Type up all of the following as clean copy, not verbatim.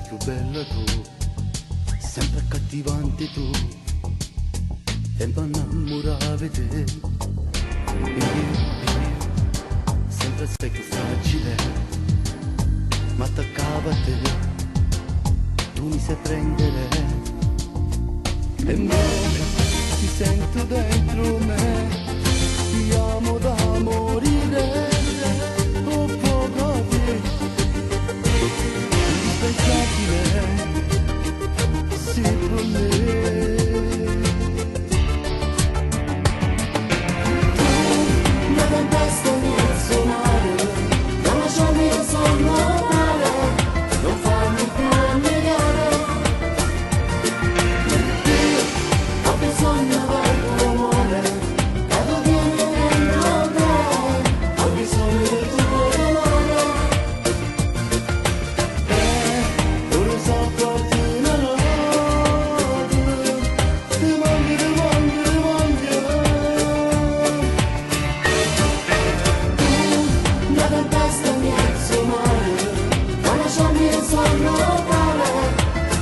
più bella tu, sempre accattivante tu, e mi innamoravo di te. Sempre sei più fragile, ma attaccavo a te, tu mi sai prendere, e me ti sento dentro me, ti amo da morire, oh povera, indispensabile, sì per me. Una tempesta mi fa suonare, non lasciarmi da sonnare, non farmi più annegare. Io ho bisogno del tuo amore, quando vieni dentro te, ho bisogno del tuo amore. Non lo so farti una notte, ti voglio, ti voglio, ti voglio. Una tempesta mi fa suonare, non lasciarmi da sonnare,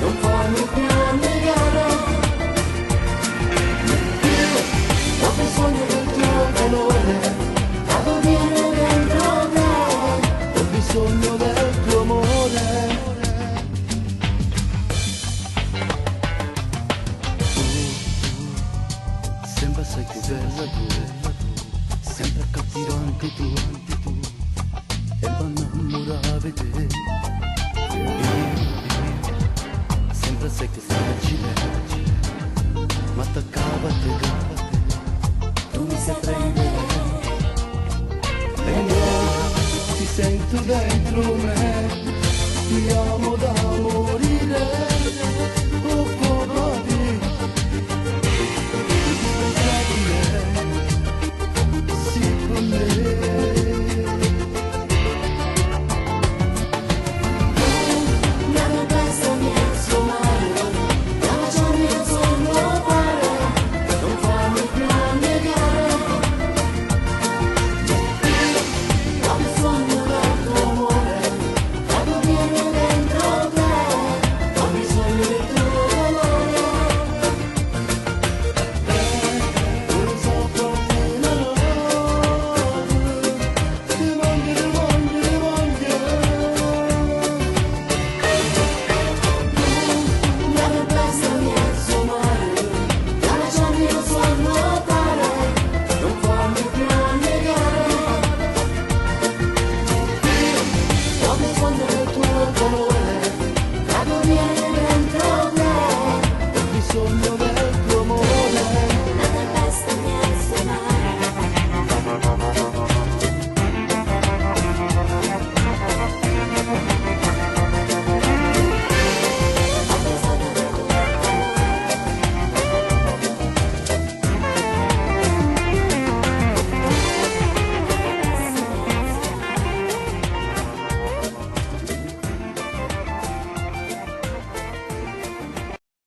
non farmi più annegare. Ho bisogno del tuo calore, quando vieni dentro te. Ho bisogno del tuo amore. Sembra sei più bella tu, sempre accattivante tu, e mi innamoravo di te. Sempre sei più fragile, ma attaccavo a te, tu mi sai prendere, e io ti sento dentro me, ti amo.